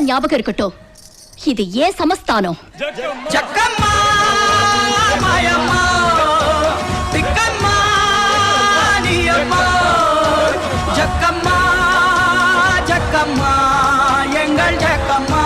ஞாபகம் இருக்கட்டும், இது ஏன் சமஸ்தானம். ஜக்கம்மா மாயம்மா திக்கம்மா நீயம்மா ஜக்கம்மா ஜக்கம்மா எங்கள் ஜக்கம்மா.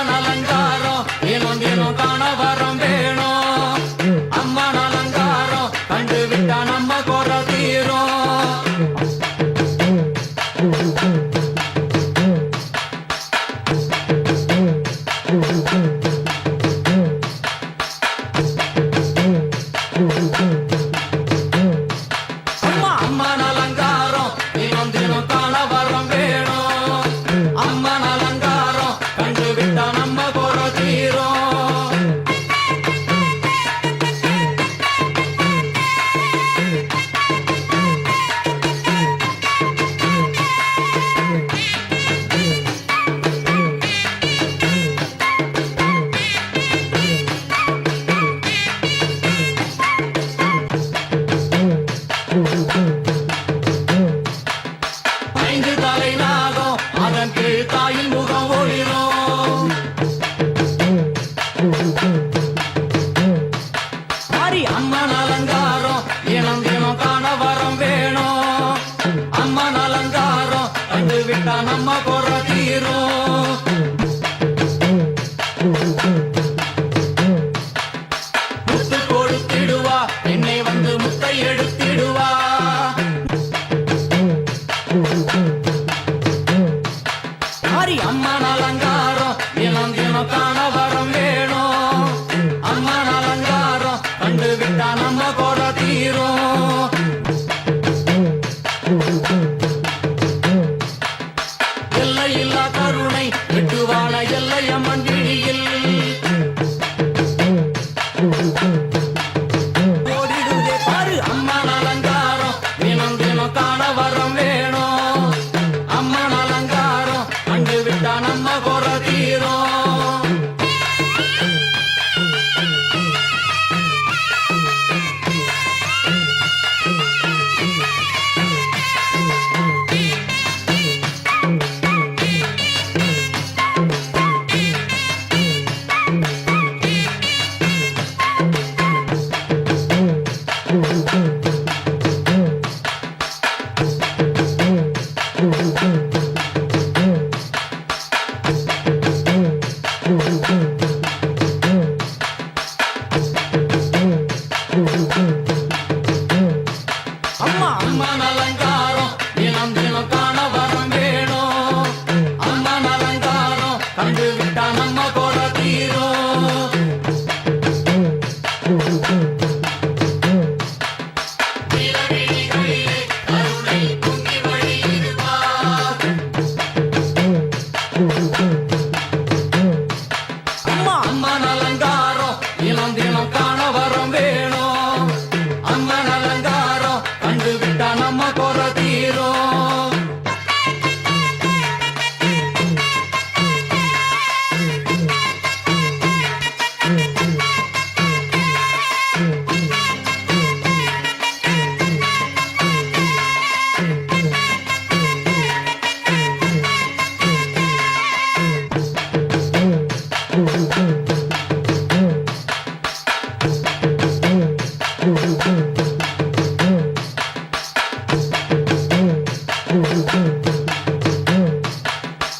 அம்மன் அலங்காரம் தினம் தினம் காண வரம் வேணும். அம்மன் அலங்காரம் கண்டு விட்டா நம்ம குறை தீரும். அம்மன் அலங்காரம் தினம் தினம் காண வரம் வேணும். அம்மன் அலங்காரம் கண்டு விட்டா நம்ம குறை தீரும். ஐந்து தலை நாகம் அதன் கீழ் தாயின் முகம் ஒளிரும். மாறி அம்மன் அலங்காரம் தினம் தினம் காண வரம் வேணும். அம்மன் அலங்காரம் கண்டு விட்டா நம்ம குறை தீரும். முத்து கொடுத்திடுவா என்னை வந்து முத்தை எடுத்திடுவா. மாறி அம்மன் அலங்காரம் தினம் தினம் காண வரம் வேணும். அம்மன் அலங்காரம் கண்டு விட்டா நம்ம குறை தீரும். எல்லையில்லா கருணை வெட்டுவான எல்லை அம்மன் விழியில் ஓடிடுதே பாரு. அம்மன் அலங்காரம் தினம் தினம் காண வரம் வேணும். அம்மன் அலங்காரம் கண்டு விட்டா நம்ம குறை தீரும். அம்மா அம்மன் அலங்காரம் தினம் தினம் காண வரம் வேணும். அம்மன் அலங்காரம் கண்டு விட்டா நம்ம குறை தீரும். நீலவிழிகளிலே கருணை பொங்கி வழியிடுவார். அம்மா அம்மன் அலங்காரம் தினம் தினம் காண வரம் வேணும். அம்மன் அலங்காரம் கண்டு விட்டா நம்ம குறை தீரும்.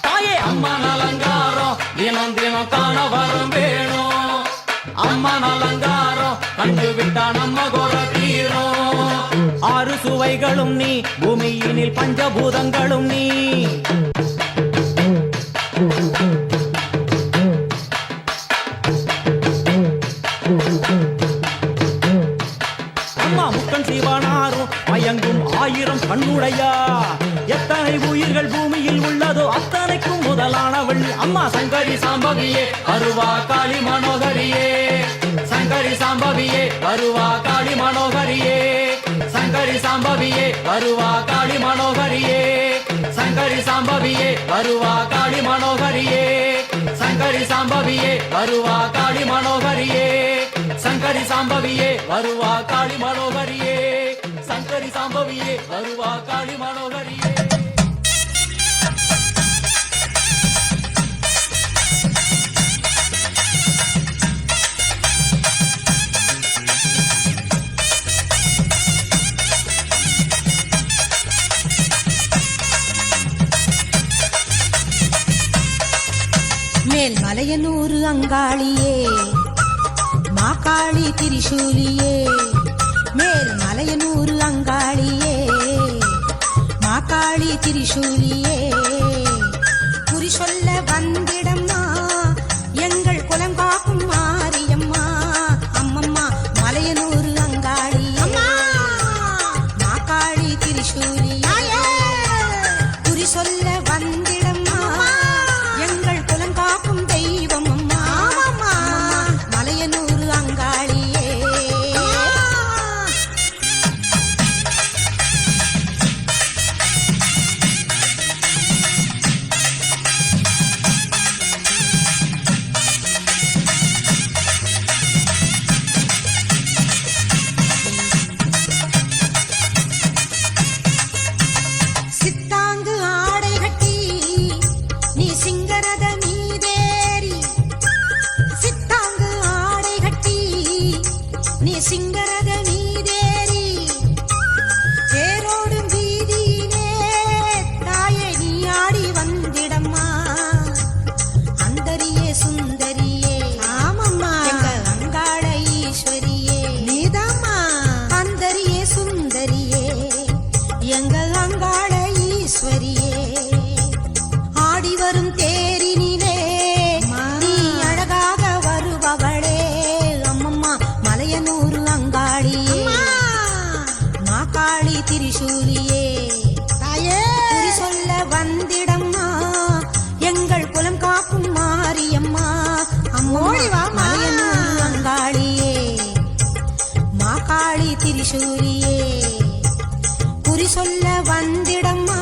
தாயே அம்மன் அலங்காரம் தினம் தினம் காண வரம் வேணும். அம்மன் அலங்காரம் கண்டு விட்டா நம்ம குறை தீரும். ஆறு சுவைகளும் நீ பூமியினில் பஞ்சபூதங்களும் நீ. அம்மா முக்கன் சிவனாரும் மயங்கும் ஆயிரம் கண்ணுடையா. எத்தனை உயிர்கள் பூமியில் உள்ளதோ அத்தனைக்கும் முதலானவள் அம்மா சங்கரி சாம்பவியே வருவா காளி மனோகரியே. சங்கரி சாம்பவியே வருவா காளி மனோகரியே. சங்கரி சாம்பவியே வருவா காளி மனோகரியே. சங்கரி சாம்பவியே வருவா காளி மனோகரியே. சங்கரி சாம்பவியே வருவா காளி மனோகரியே. சங்கரி சாம்பவியே வருவா காளி மனோகரியே. சங்கரி சாம்பவியே வருவா காளி மனோகரியே. மேல் மலையன் மலையனூர் அங்காளியே மாகாளி திரிசூலியே மேல் மலையனூர் அங்காளியே மாகாளி திரிசூலியே குறி சொல்ல வந்திடம்மா எங்கள் குலம் காக்கும் மாரியம்மா அம்மம்மா மலையனூர் அங்காளி மாகாளி திரிசூலியே குறி சொல்ல வந்திடம்மா எங்கள் குலம் காக்கும் தெய்வம் அம்மா மலையனூர் அங்காளியே சித்தாங்கு ஆடை கட்டி நீ சிங்கரத மீதேறி சித்தாங்கு ஆடை கட்டி நீ சிங்கரத மீதேறி தேரோடும் வீதியிலே தாயே நீ ஆடி வந்திடம்மா அந்தரியே சுந்தரியே ஆமம்மா எங்க அங்காள ஈஸ்வரியே நீதாம்மா அந்தரியே சுந்தரியே எங்கள் அங்காள ஈஸ்வரியே ஆடி வரும் தேரினிலே நீ அழகாக வருபவளே அம்மம்மா மலையனூர் அங்காளியே மாகாளி திரிசூலியே குறி சொல்ல வந்திடம்மா எங்கள் குலம் காக்கும் மாரியம்மா அம்மா மலையனூர் அங்காளியே மாகாளி திரிசூலியே குறி சொல்ல வந்திடம்மா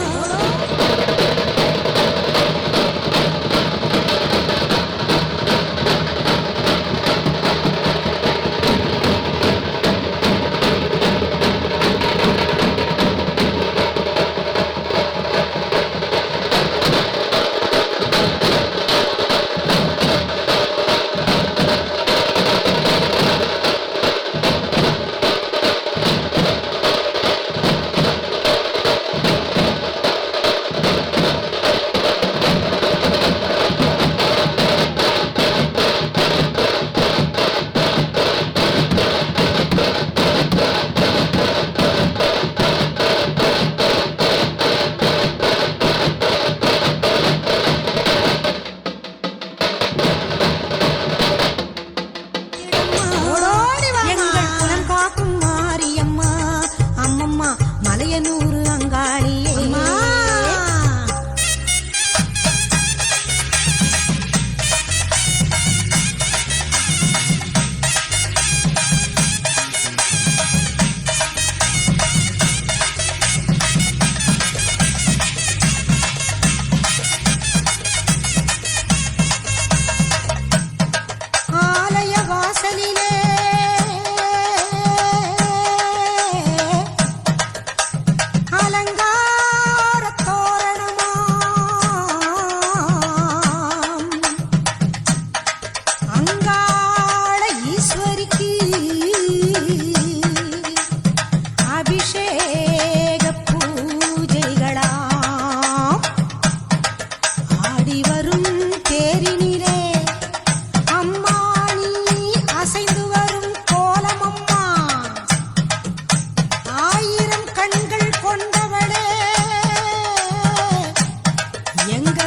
எங்கள் குலம் காக்கும் மாரியம்மா அம்மம்மா மலையனூர் அங்காளியே ஆலய வாசலிலே அலங்கார தோரணமாம் அங்காள ஈஸ்வரிக்கு அபிஷேக பூஜைகளாம் ஆடி வரும் தேரினிலே அம்மா நீ அசைந்து வரும் கோலமம்மா ஆயிரம் கண்கள் கொண்டவளே எங்க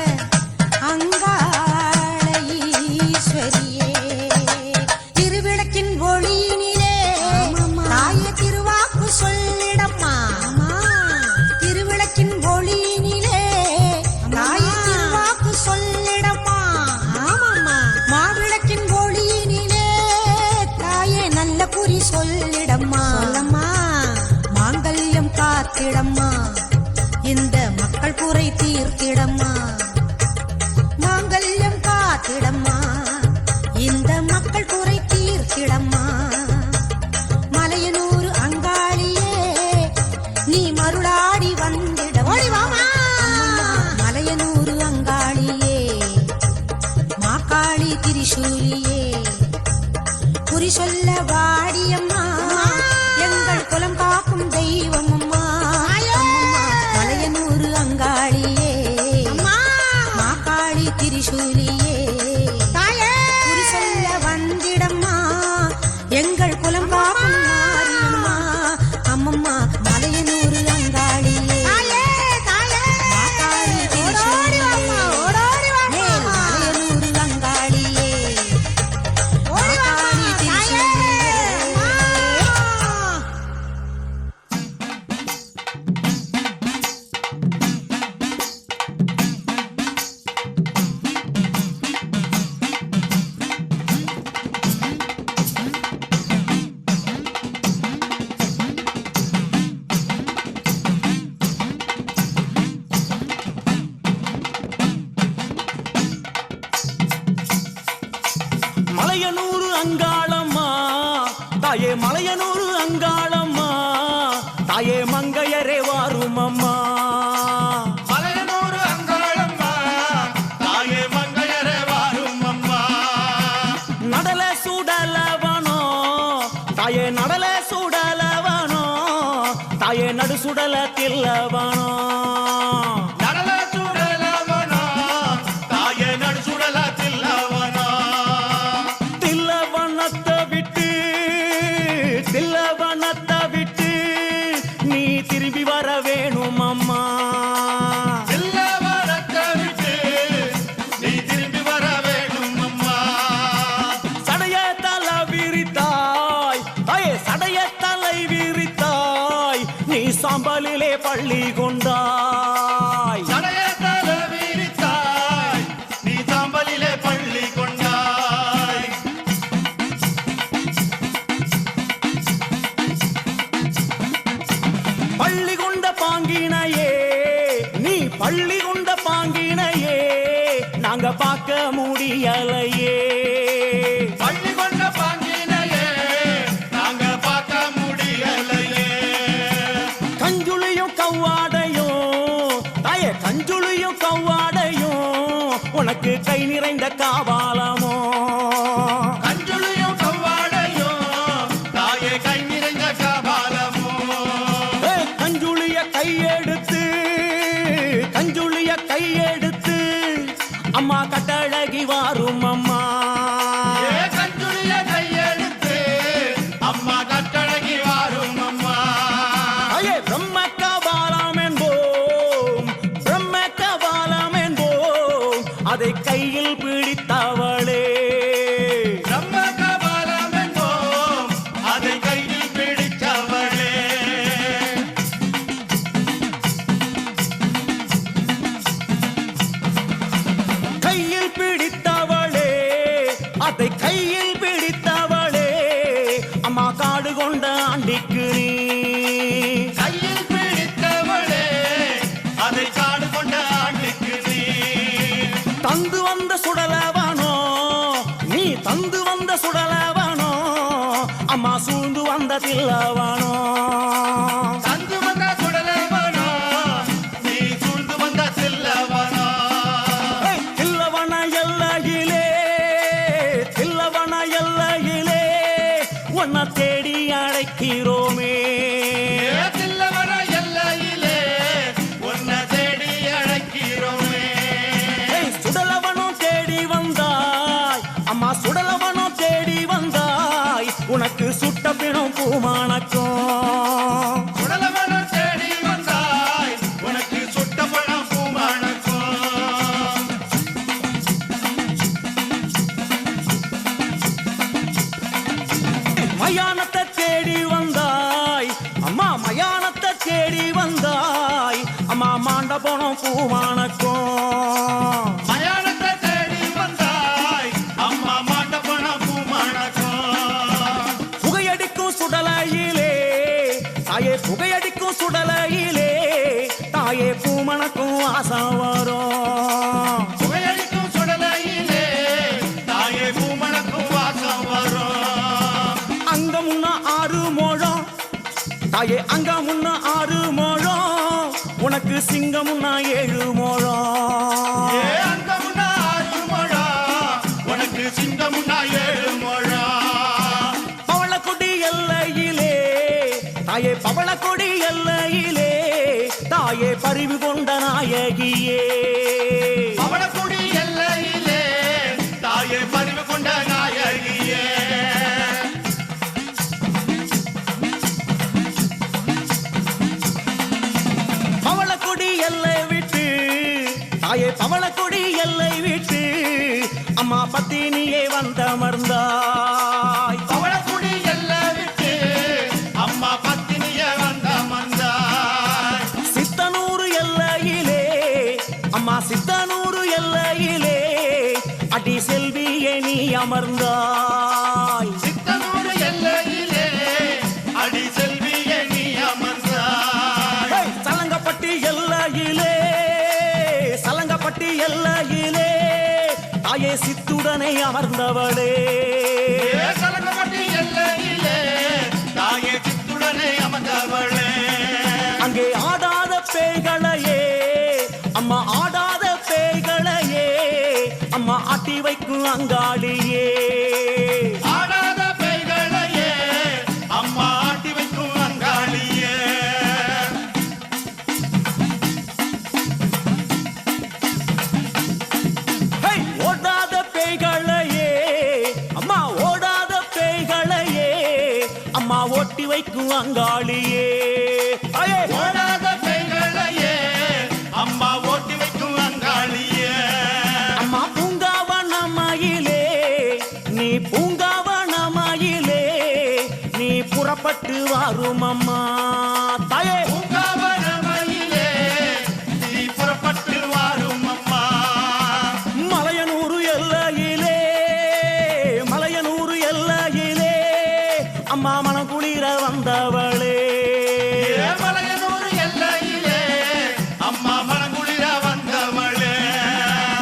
அங்காள ஈஸ்வரியே திருவிளக்கின் ஒளியினிலே தாயே திருவாக்கு சொல்லிடம்மா திருவிளக்கின் ஒளியினிலே தாயே திருவாக்கு சொல்லிடம்மா மாவிளக்கின் ஒளியினிலே தாயே நல்ல குறி சொல்லிடம்மா மாங்கல்யம் காத்திடம்மா இந்த மக்கள் குறை தீர்த்திடம்மா மாங்கல்யம் காத்திடம்மா இந்த மக்கள் குறை தீர்த்திடம்மா மலையனூர் அங்காளியே நீ மருளாடி வந்திடம்மா மலையனூர் அங்காளியே மாகாளி திரிசூலியே குறி சொல்ல வாடியம்மா எங்கள் குலம் காக்கும் தெய்வம் அம்மா மலையனூர் அங்காளியே மாகாளி திரிசூலியே தாயே மலையனூர் அங்காளம்மா தாயே மலையனூர் அங்காளம்மா தாயே மங்கையரே வாரும் அம்மா மலையனூர் அங்காளம்மா தாயே மங்கையரே வாரும் அம்மா நடல சுடலவனோ தாயே நடல சுடலவனோ தாயே நடு சுடல தில்லவனோ நடல சுடலவனோ தாயே நடு சுடல தில்லவனோ தில்லவனத்தை விட்டு நீ திரும்பி வர வேணும் அம்மா தில்லவனத்தை விட்டு நீ திரும்பி வர வேணும் அம்மா சடைய தலை விரித்தாய் தாயே சடைய தலை விரித்தாய் நீ சாம்பலிலே பள்ளி கொண்டாய் சடைய தலை விரித்தாய் நீ சாம்பலிலே பள்ளி கொண்டாய் பள்ளி கொண்ட பாங்கினையே நீ பள்ளி கொண்ட பாங்கினையே நாங்க பார்க்க முடியலையே பள்ளி கொண்ட பாங்கினையே நாங்க பார்க்க முடியலையே கஞ்சுளியும் கவ்வாடையும் தாயே கஞ்சுளியும் கவ்வாடையும் உனக்கு கை நிறைந்த காவாலமோ கஞ்சுளியும் கவ்வாடையும் தாயே கை நிறைந்த கபாலமோ கஞ்சுளிய கையெடுத்து அம்மா கட்டழகி வாரும் அம்மா கஞ்சுளிய கையெடுத்து அம்மா கட்டழகி வாரும் அம்மா ஐயே பிரம்ம கபாலம் என்போம் அதை கையில் பிடித்தவளே பிரம்ம கபாலம் என்போம் அதை கையில் பிடித்தவளே கையில் பிடித்தவளே அதை கையில் பிடித்தவளே அம்மா காடு கொண்ட ஆண்டிக்கு நீ கையில் பிடித்தவளே அதை காடு கொண்ட ஆண்டுக்கு நீ தந்து வந்த சுடலவனோ நீ தந்து வந்த சுடலவனோ அம்மா சூழ்ந்து வந்த தில்லவனோ தந்து வந்த சுடலவனோ நீ சூழ்ந்து வந்த செல்லவனோ தில்லவன எல்லையிலே உன்னை தேடி அழைக்கிறோமே தில்லவன எல்லையிலே உன்னை தேடி அழைக்கிறோமே சுடலவனும் தேடி வந்தாய் அம்மா சுடலவனும் தேடி வந்தாய் உனக்கு சுட்ட பிணம் பூமானக்கும் சுடலவன தேடி வந்தாய் உனக்கு சுட்ட பணம் பூமானக்கும் மயானத்தை தேடி வந்தாய் அம்மா மயானத்தை தேடி வந்தாய் அம்மா மாண்ட போனோம் பூமானக்கும் மயானத்தை தேடி வந்தாய் அம்மா மாட்ட பணம் பூமானக்கும் புகையடிக்கும் சுடலையிலே தாயே புகையடிக்கும் சுடலையிலே தாயே பூமணக்கும் ஆசம் வரும் புகையடிக்கும் சுடலையிலே தாயே பூமணக்கும் வாசம் வரும் அங்க முன்ன 6 முழம் தாயே அங்க முன்ன 6 முழம் உனக்கு சிங்கம் முன்ன 7 முழம் அங்க முன்னா 6 முழம் உனக்கு சிங்கம் முன்னா 7 முழம் பவளக்கொடி எல்லையிலே தாயே பவளக்கொடி எல்லையிலே தாயே பரிவு கொண்ட நாயகியே பவளக்குடி எல்லையிலே தாயே பரிவு கொண்ட நாயகியே பவளக்கொடி எல்லை விட்டு தாயே பவளக்கொடி எல்லை விட்டு அம்மா பத்தினியே வந்தமர்ந்தாய் பவளக்குடி எல்லை விட்டு அம்மா பத்தினிய வந்த மந்தாய் சித்தனூர் எல்லையிலே அம்மா சித்தனூர் எல்லையிலே அடி செல்வியே நீ அமர்ந்தாய் சித்தனூர் எல்லையிலே அடி செல்வியே நீ அமர்ந்தாய் சலங்கப்பட்டி எல்லையிலே தாயே சித்துட சித்துடனே அமர்ந்தவளே கலங்கப்பட்டி எல்லையிலே தாயே சித்துடனே அமர்ந்தவளே அங்கே ஆடாத பேய்களையே அம்மா ஆடாத பேய்களையே அம்மா ஆட்டி வைக்கும் அங்காளியே ஆடாத பேய்களையே அம்மா ஆட்டி வைக்கும் அங்காளியே ஹே, ஓடாத பேய்களையே அம்மா ஓடாத பேய்களையே அம்மா ஓட்டி வைக்கும் அங்காளியே அயே, ஓடாத பேய்களையே அம்மா ஓட்டி வைக்கும் அங்காளியே அம்மா பூங்காவனமயிலே நீ பூங்காவனமயிலே நீ புறப்பட்டு வாரும் அம்மா தாயே பூங்காவனமயிலே நீ புறப்பட்டு வாரும் அம்மா மலையனூரு எல்லையிலே மலையனூரு எல்லையிலே அம்மா மனம் குளிர வந்தவளே மலையனூர் எல்லையிலே அம்மா மனங்குளிர வந்தவளே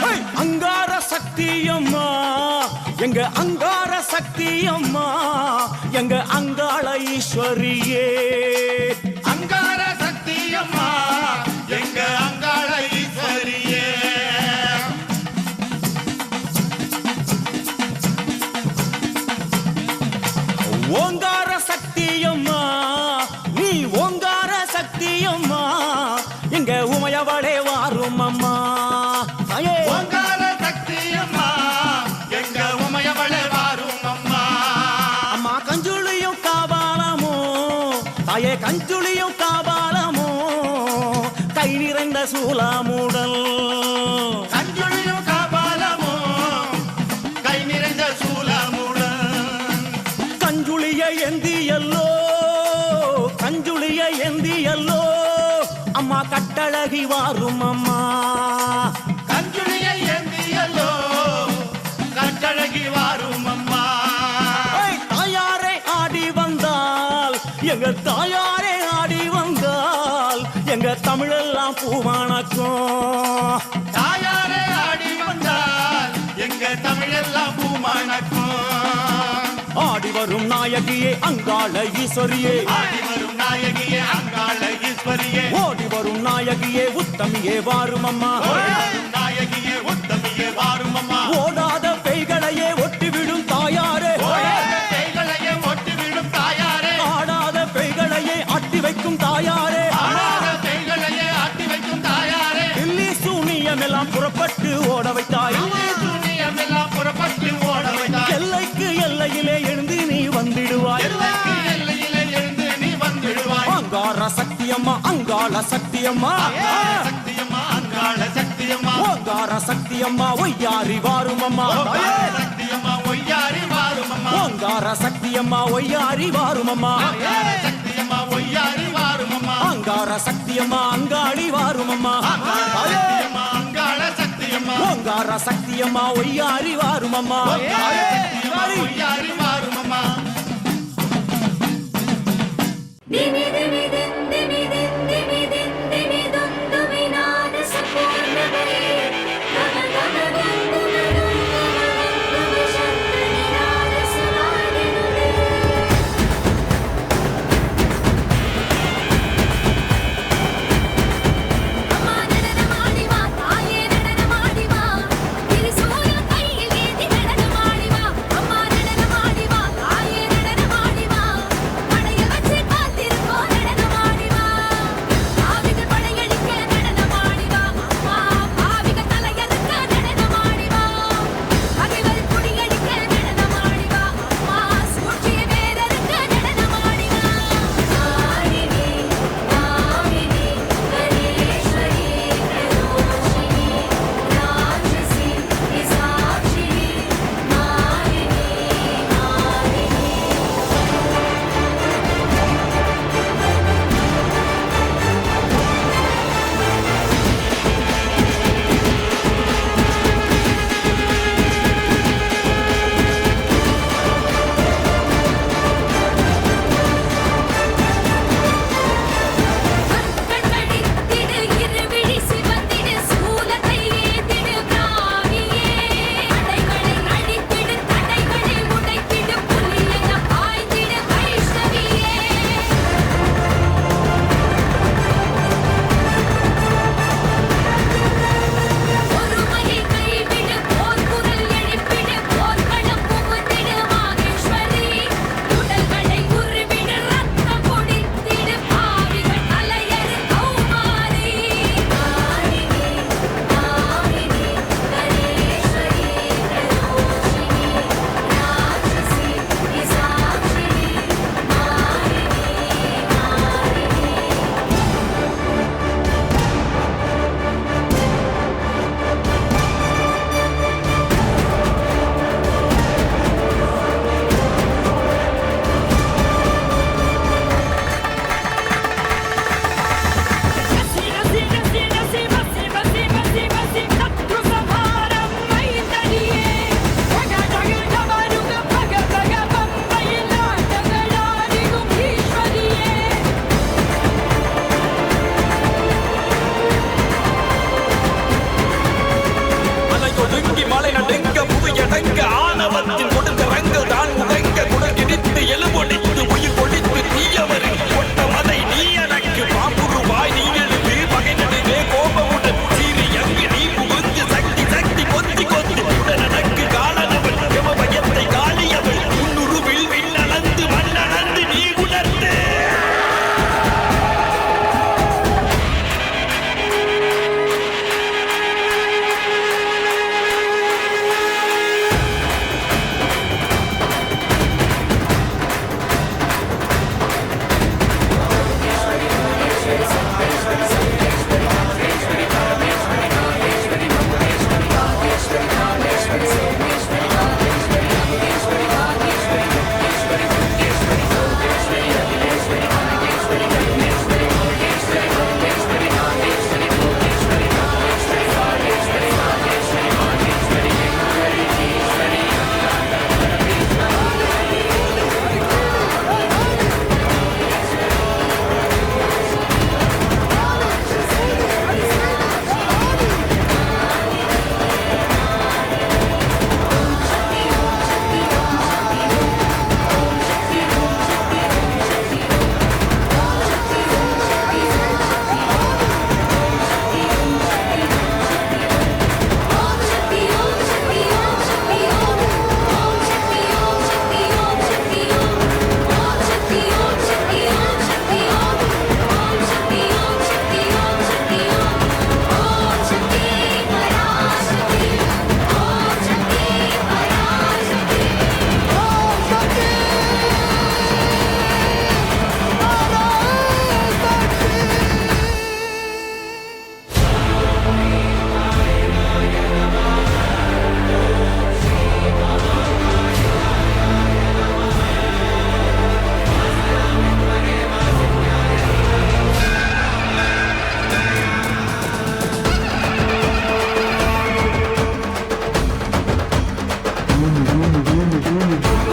ஹே, அங்கார சக்தியம்மா எங்க அங்கார சக்தியம்மா எங்க அங்காள ஈஸ்வரியே அங்கார சக்தியம்மா எங்க அங்காள ஈஸ்வரியே ஓங்கார சக்தியம்மா நீ ஓங்கார சக்தியம்மா எங்க உமையவளே வாரும் அம்மா தாயே ஓங்கார சக்தியம்மா எங்க உமையவளே வாரும் அம்மா அம்மா கஞ்சுளியும் காபாலமோ தாயே கஞ்சுளியும் காபாலமோ கை நிறைந்த சூலாமுடல் கஞ்சுளியும் காபாலமோ கை நிறைந்த சூலமுடன் கஞ்சுளிய எந்தியல்லோ கஞ்சுளிய எந்தியல்லோ அம்மா கட்டழகி வாரும் அம்மா கஞ்சுளியை ஏந்தியல்லோ கட்டழகி வாரும் அம்மா ஏய், தாயாரே ஆடி வந்தால் எங்க தாயாரே ஆடி வந்தால் எங்க தமிழெல்லாம் பூவானக்கும் தாயாரே ஆடி வந்தால் எங்க தமிழெல்லாம் பூமணக்கும் ஆடி வரும் நாயகியே அங்காள ஈஸ்வரியே ஆடி வரும் நாயகியே அங்காள ஈஸ்வரியே ஓடி வரும் நாயகியே உத்தமியே வாரும் அம்மா ஓடி வரும் நாயகியே உத்தமியே வாரும் அம்மா ஓடாத பெய்களையே ஒட்டிவிடும் தாயாரே ஓடாத பேய்களையே ஒட்டி விடும் தாயாரே ஆடாத பெய்களையே ஆட்டி வைக்கும் தாயாரே ஆடாத பேய்களையே ஆட்டி வைக்கும் தாயாரே தில்லி சூனியம் எல்லாம் புறப்பட்டு ஓட வைத்தாய் சூனியமெல்லாம் புறப்பட்டு ஓட வைத்தாய் எல்லைக்கு எல்லையிலே எழுந்து நீ வந்திடுவாய் எல்லைக்கு எல்லையிலே எழுந்து நீ வந்துடுவாய் அங்கார சக்தியம்மா அங்காள சக்தியம்மா சக்தியம்மா அங்காள சக்தியம்மா ஓங்கார சக்தியம்மா ஒய்யாரி வாரும் அம்மா சக்தியம்மா ஒய்யாரி வாரும் அம்மா ஓங்கார சக்தியம்மா ஒய்யாரி வாரும் அம்மா சக்தியம்மா ஒய்யாரி வாரும் அம்மா ஓங்கார சக்தியம்மா அங்காளி வாரும் அம்மா சக்தியம்மா அங்காள சக்தியம்மா ஓங்கார சக்தியம்மா ஒய்யாரி வாரும் அம்மா சக்தியம்மா ஒய்யாரி வாரும் அம்மா Dimi dimi din dimi din dimi din dimi dum dumi nada sapurna bhe gana gana dum dum dum dum shantani nada savaginu de amma nadana maadi va taaye nadana maadi va tirisoola kaiyil ethi nadana maadi va amma nadana maadi va taaye nadana maadi va padaya vachu kaathirukko nadana maadi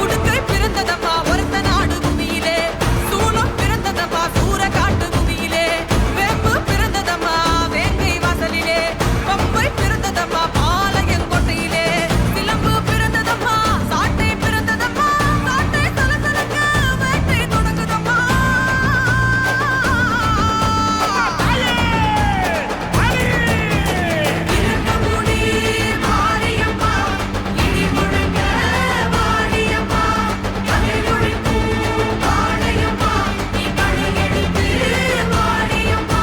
உடுக்கை பிறந்ததம்மா ஒருத்த நாடு பூமியிலே, சூலம் பிறந்ததம்மா சூற காட்டு பூமியிலே, வேம்பு பிறந்ததம்மா வேங்கை வாசலிலே, பம்பை பிறந்ததம்மா பாளையங்கோட்டையிலே, சிலம்பு பிறந்ததம்மா சாட்டை பிறந்ததம்மா, சாட்டை சலசலக்க வேட்டை தொடங்குதம்மா. இரக்கமுடி மாரியம்மா, இடி முழங்க வாடியம்மா, தமிழ் மொழிக்கும் வாழையம்மா, நீ படையெடுத்து வாடியம்மா.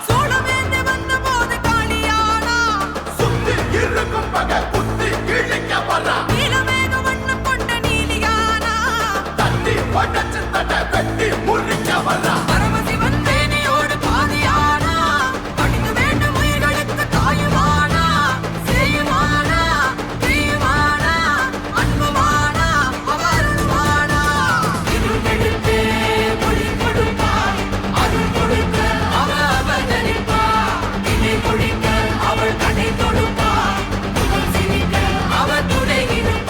சூளமேந்தி வந்தபோது காளியானா, சுத்தி இருக்கும் பகை குத்தி கிழிக்க வர்றா நீலமேக வண்ணம் கொண்ட நீலியானா, தட்டி உடச்சு தட்ட வெட்டி முறிக்க வர்றா பரமசிவன் மேனியோடு பாதியானா, படிக்க வேண்டும் உயிர்களுக்கு தாயுமானா, சேயுமானா, தீயுமானா, அன்புமானா, அவருமானா. இருள் எடுத்தே ஒளி கொடுப்பார், அருள் கொடுக்க அவ அவதரிப்பார், இணை கொடிக்க அவள் கடை தொடுப்பார், முகம் சிரிக்க அவ துணை இருப்பார்.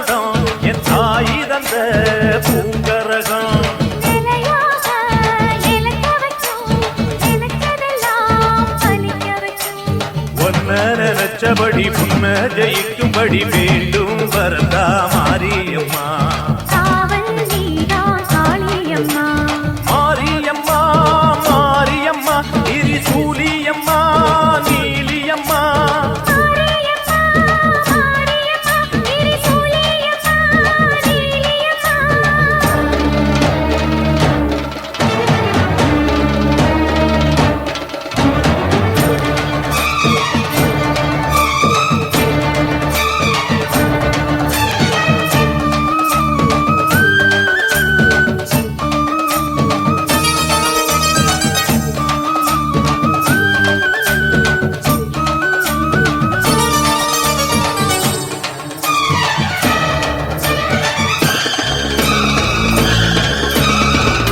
வரட்டும் என் தாய் தந்த பூங்கரகம் நிலையாக இலக்க வைக்கும் நினைச்சதெல்லாம் பலிக்க வைக்கும் ஒன்ன நினைச்சபடி உன்னை ஜெயிக்கும்படி வேண்டும் வரதா மாரியம்மா காவல் நீதான் காளியம்மா மாரியம்மா மாரியம்மா திரிசூலியம்மா நீலியம்மா மாரியம்மா மாரியம்மா திரிசூலியம்மா நீலியம்மா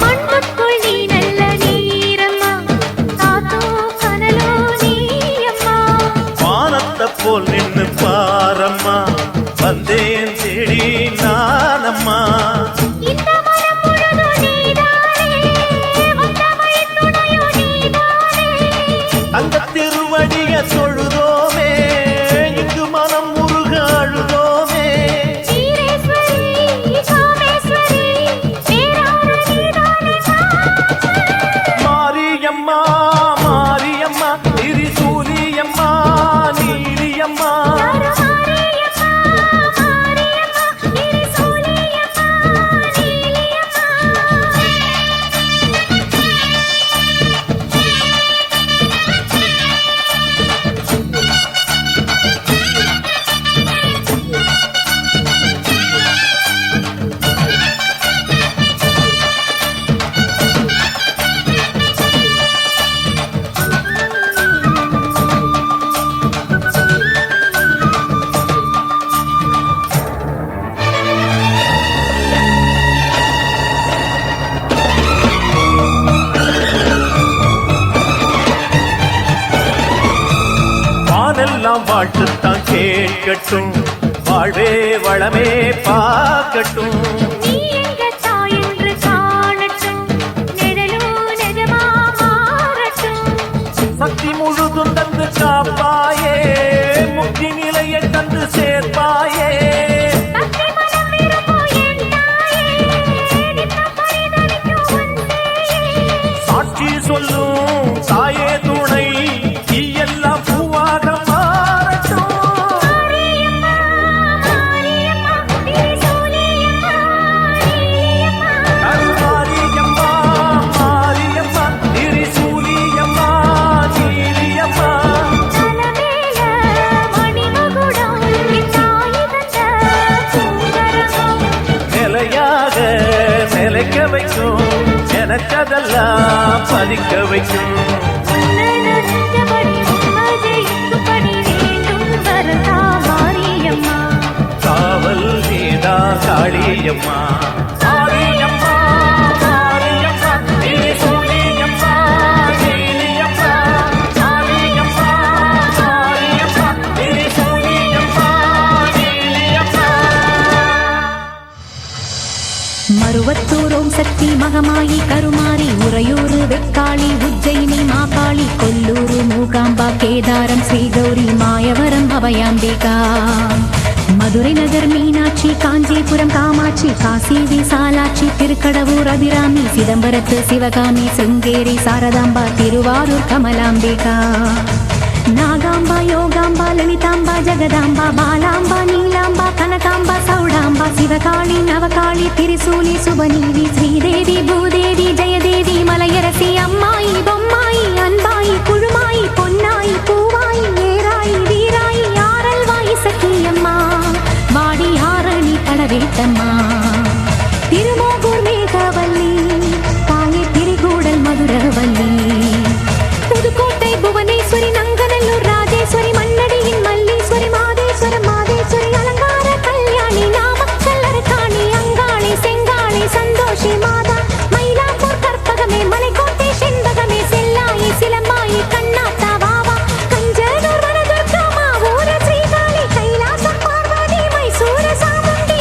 மண்ணுக்குள் நீ நல்ல நீரம்மா காத்தோ கனலோ நீயம்மா வானத்தை போல் நின்னு பாரம்மா வந்தேன் தேடி நானம்மா இந்த மனம் முழுதும் நீதானே வந்த வழி துணையோ நீதானே அந்த திருவடிய தொழுதோமே இங்கு மனம் முருக அழுதோமே ஈரேஸ்வரி காமேஸ்வரி பேரான நீதானே மாரியம்மா மாரியம்மா திரிசூலியம்மா நீலியம்மா மாரியம்மா மாரியம்மா திரிசூலியம்மா நீலியம்மா வானெல்லாம் வாழ்த்துத்தான் கேட்கட்டும் வாழ்வே வளமே பார்க்கட்டும் நீ எங்க தாய் என்று காணட்டும் நிழலோ நிஜமா மாறட்டும் சக்தி முழுதும் தந்து காப்பாயே முக்தி நிலையை தந்து சேர்ப்பாயே பக்தி மனம் விரும்போ என் தாயே நித்தம் பரிதவிக்கும் உன் சேயே சாட்சி சொல்லும் தாயே துணை நீ எல்லாம் பூவாக மாறட்டும் மாரியம்மா மாரியம்மா திரிசூலியம்மா நீலியம்மா மாரியம்மா மாரியம்மா திரிசூலியம்மா நீலியம்மா தலமேல மணிமகுடம் என் தாய் தந்த பூங்கரகம் நிலையாக நிலைக்க வைக்கும் எனக்கதெல்லாம் பதிக்க வைக்கும் உன்னை நினைச்சபடி உண்மை ஜெயிக்கும்படி வேண்டும் வரதா மாரியம்மா காவல் நீதா காளியம்மா மாரியம்மா மாரியம்மா திரிசூலியம்மா நீலியம்மா மாரியம்மா மாரியம்மா திரிசூலியம்மா நீலியம்மா மருவத்தூரோம் சக்தி மகமாயி கருமாரி உறையூரு வெக்காளி உஜ்ஜயினி மாகாளி கொல்லூரு மூகாம்பா கேதாரம் ஸ்ரீகௌரி மாயவரம் அபயாம்பிகா மதுரை நகர் மீனாட்சி காஞ்சிபுரம் காமாட்சி காசி விசாலாட்சி திருக்கடவூர் அபிராமி சிதம்பரத்து சிவகாமி சிருங்கேரி சாரதாம்பா திருவாரூர் கமலாம்பிகா நாகாம்பா யோகாம்பா லலிதாம்பா ஜெகதாம்பா பாலாம்பா நீலாம்பா கனகாம்பா சௌடாம்பா சிவகாளி நவகாளி திரிசூலி சுபநீதி ஸ்ரீதேவி பூதேவி ஜெயதேவி மலையரசி அம்மாயி பொம்மாயி அன்பாயி குழுமாயி பொன்னாயி பூவாயி ஏராயி வீராயி ஆரல்வாயி சக்கியம்மா வாடி ஆரணி கடவேட்டம்மா திருமோகூர் மேகவல்லி தாயே திரிகூடல் மதுரவல்லி புதுக்கோட்டை புவனேஸ்வரி நங்கநல்லூர் ராஜேஸ்வரி மண்ணடியின் மல்லீஸ்வரி மாதேஸ்வரம் மாதேஸ்வரி அலங்கார கல்யாணி நாமக்கல் அரக்காணி அங்காளி செங்காளி சந்தோஷி மாதா மயிலாப்பூர் கற்பகமே மலைக்கோட்டை செண்பகமே செல்லாயி சிலம்பாயி கண்ணாத்தா வாவா கஞ்சனூர் வனதுர்கா மாவூர ஸ்ரீகாளி கைலாசம் பார்வதி மைசூர சாமுண்டி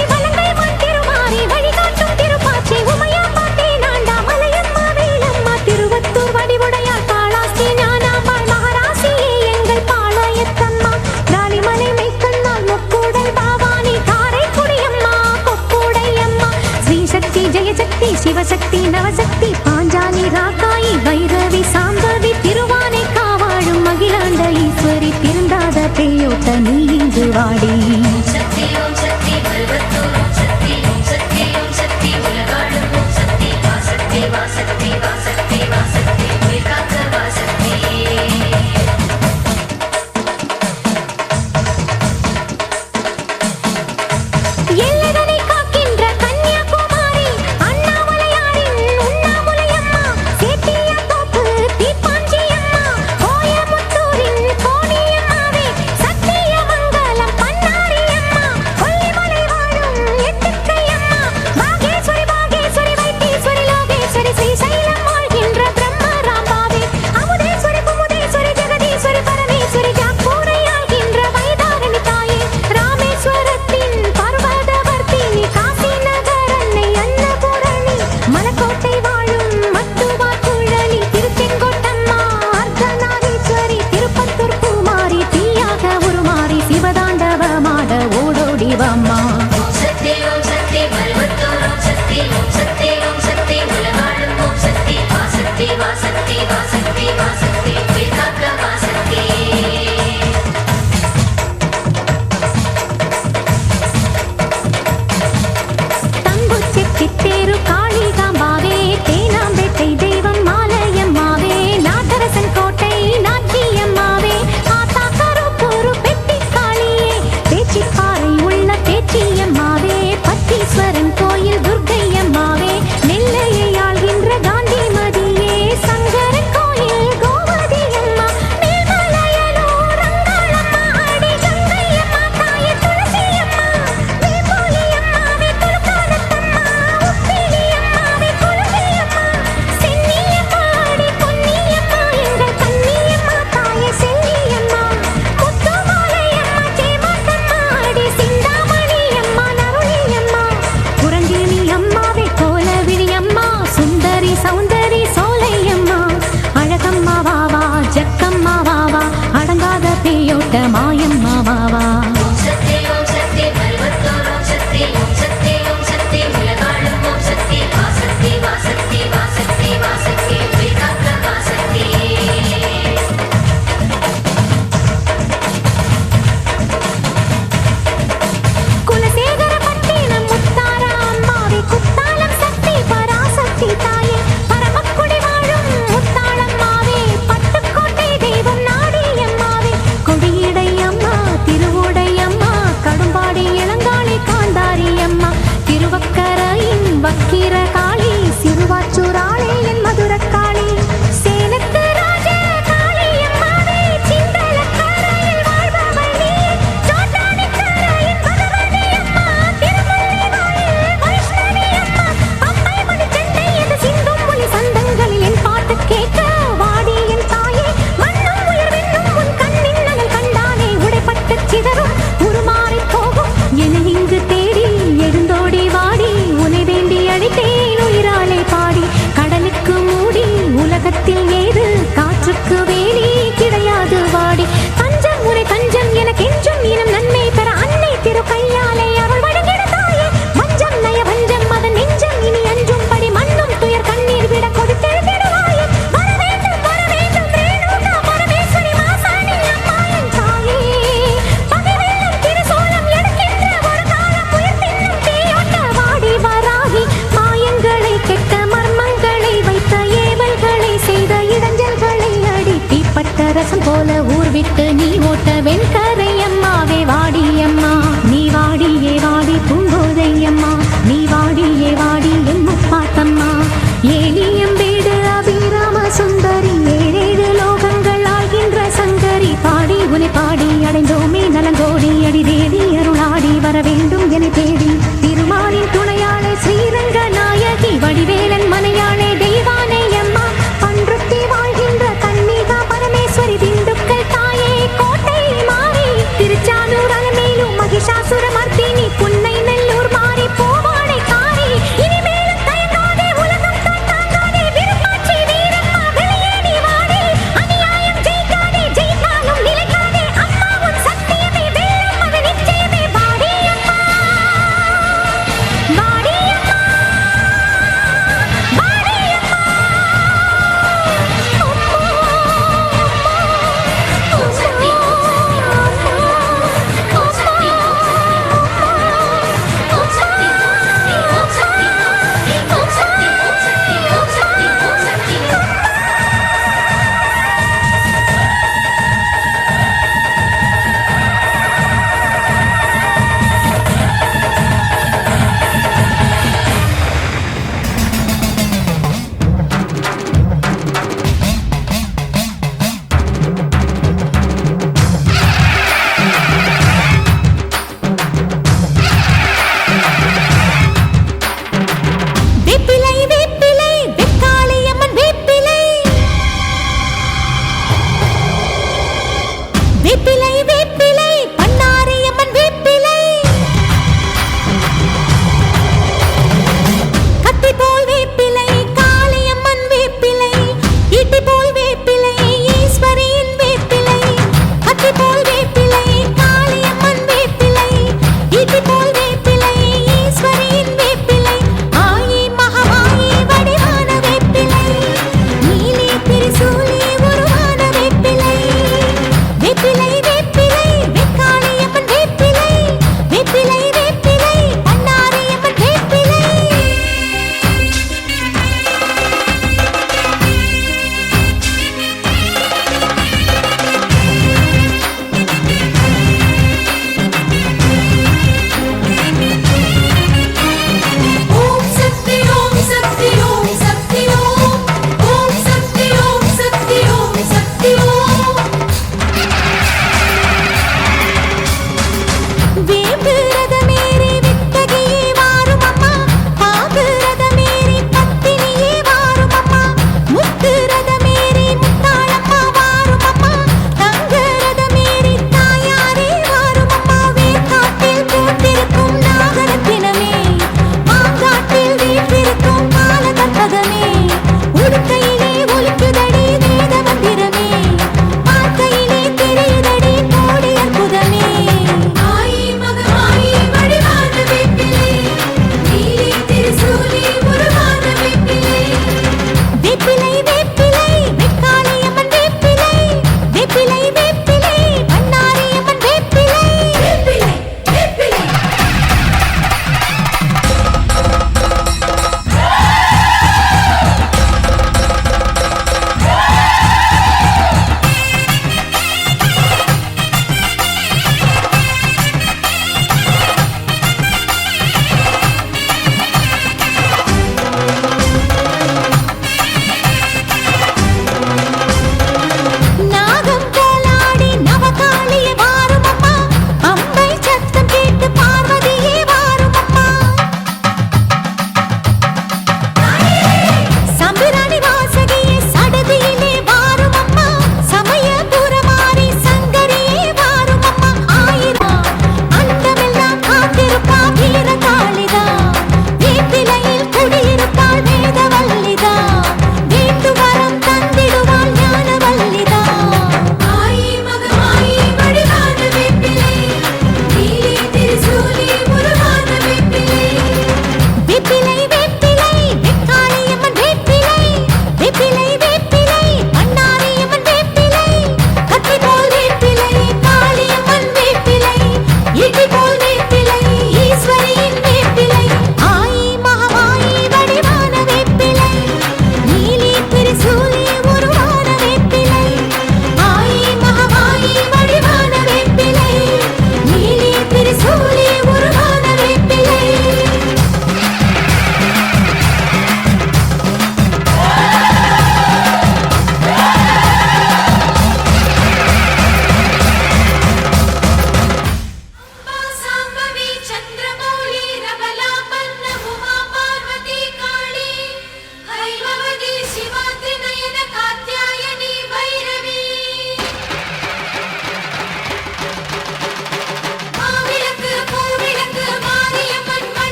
நவசக்தி பாஞ்சாலி ராக்காயி வைரவி சாம்பவி திருவானை காவாழும் மகிழாண்ட ஈஸ்வரி திருந்தாத பேயோட்ட நீ இங்கு வாடி சக்தி ஓம் சக்தி பல்வத்தூர் ஓம் சக்தி ஓம் சக்தி ஓம் சக்தி உலகாளும் ஓம் சக்தி வாசக்தி வாசக்தி வாசக்தி வாசக்தி உயிர் காக்க வாசக்தி எல்லைகளை காக்கின்ற கன்னியாகுமரி அண்ணாமலையாரின் உண்ணாமுலையம்மா சேத்திய தோப்பு தீப்பாஞ்சியம்மா கோயமுத்தூரின் கோணியம்மாவே சத்திய மங்கலம் பன்னாரியம்மா கொல்லிமலை வாழும் எட்டுக்கையம்மா பாகேஸ்வரி பாகேஸ்வரி வைத்தீஸ்வரி லோகேஸ்வரி ஸ்ரீசைலம் வாழ்கின்ற பிரம்மராம்பாவே அமுதேஸ்வரி குமுதேஸ்வரி ஜெகதீஸ்வரி பரமேஸ்வரி ஜாப்பூரை ஆள்கின்ற வைதாரணி தாயே ராமேஸ்வரத்தின் பர்வதவர்த்தினி காசி நகர் அன்னை அன்னபூரணி மலக்கோட்டை வாழும் மட்டுவா குழலி திருச்செங்கோட்டம்மா அர்த்தநாரீஸ்வரி திருப்பத்தூர் பூமாரி தீயாக உருமாறி சிவதாண்டவமாட ஓடோடி வாம்மா ஓம் சக்தி பல்வத்தூர் ஓம் சக்தி ஓம் சக்தி ஓம் சக்தி உலகாளும் ஓம் சக்தி வாசக்தி வாசக்தி வாசக்தி வாசக்தி உயிர் காக்க வாசக்தி தங்குச்சி சித்தேரு காளிகாம்பாவே தேனாம்பேட்டை தெய்வம் மாலையம்மாவே நாட்டரசன் கோட்டை நாச்சியம்மாவே ஆத்தா கருப்பூரு பெட்டி காளியே பேச்சிப்பாறை உள்ள பேச்சியம்மாவே பத்தீஸ்வரன் கோயில் துர்க்கையம்மாவே நெல்லையை ஆள்கின்ற காந்திமதியே சங்கரன் கோயில் கோவதியம்மா மேல்மலையனூர் அங்காளம்மா அடி கங்கையம்மா தாய துளசியம்மா வேம்புலியம்மாவே துலுக்கானத்தம்மா உப்பிலியம்மாவே குலவியம்மா சென்னியம்மா அடி பொன்னியம்மா எங்கள் கன்னியம்மா தாய செல்லியம்மா முத்துமாலையம்மா சேமாத்தம்மா அடி சிந்தாமணியம்மா நருளியம்மா குரங்கிணி அம்மாவே கோலவிழியம்மா சுந்தரி சௌந்தரி சோலையம்மா அழகம்மா வாவா ஜக்கம்மா வாவா அடங்காத பேயோட்ட மாயம்மா வாவா ஓம் சக்தி பல்வத்தூர் ஓம் சக்தி ஓம் சக்தி ஓம் சக்தி உலகாளும் ஓம் சக்தி வாசக்தி வாசக்தி வாசக்தி வாசக்தி உயிர் காக்க வாசக்தி குலசேகரப்பட்டினம் முத்தாரா அம்மாவே குத்தாலம் சக்தி பராசக்தி தாயே பரமக்குடி வாழும் முத்தாளம்மாவே பட்டுக்கோட்டை தெய்வம் நாடியம்மாவே கொடியடை அம்மா திருவுடை அம்மா கடும்பாடி இளங்காளி காந்தாரி அம்மா திருவக்கரையின் வக்கிர காளி சிறுவாச்சூராளே என் மதுரக்காளி சேலத்து ராஜ காளியம்மாவே சிந்தலக்கரையில் வாழ்பவளே சோட்டானிக்கரையின் பகவதி அம்மா திருமல்லிவாயில் வைஷ்ணவி அம்மா பம்பை மணிச்சண்டை எது சிந்தும் மொழி சந்தங்களில் என் பாட்டு கேட்க வாடி என் தாயே மண்ணும் உயர் வெண்ணும் உன் கண்ணின் நகல் கண்டானே உடைப்பட்டு சிதறும் உருமாறி போகும் என இங்கு தேடி எழுந்தோடி வாடி உனை வேண்டி அழைத்தேன் உயிராலே பாடி கடலுக்கு மூடி உலகத்தில் ஏது காற்றுக்கு வேலி கிடையாது வாடி தஞ்சம் உரை தஞ்சம் எனக்கென்றும் இனம் நன்மை பெற அன்னை திரு கையாலே அவள் வழங்கிட தாயே வஞ்சம் நய வஞ்சம் அதன் நெஞ்சம் இனி அன்றும் படி மண்ணும் துயர் கண்ணீர் விட கொடுத்தெழுதிடுவாயே வர வேண்டும் ரேணுகா பரமேஸ்வரி மாசாணி அம்மா என் தாயே பகைவெல்லும் திருசூலம் எடுக்கின்ற ஒரு காலம் உயிர் தின்னும் தீயோட்ட வாடி வராகி மாயங்களை கெட்ட மர்மங்களை வைத்த ஏவல்களை செய்த இடைஞ்சல்களை அடி தீப்பட்ட ரசம் போல ஊர் விட்டு நீ ஓட்ட வெண்கரை அம்மாவே வாடி அம்மா நீ வாடியே வாடி பூங்கோதை அம்மா நீ வாடியே வாடி என் முப்பாத்தம்மா ஏலியம் வீடு அபிராம சுந்தரி ஏழேழு லோகங்கள் ஆகின்ற சங்கரி பாடி உனை பாடி அடைந்தோமே நலங்கோடி அடி தேடி அருளாடி வர வேண்டும் என தேடி திருமாலின் துணையாளே ஸ்ரீரங்க நாயகி வடிவேலன் மனையாளே தெய்வானை அம்மா பன்ருட்டி வாழ்கின்ற கன்னிகா பரமேஸ்வரி திண்டுக்கல் தாயே கோட்டை மாறி விலை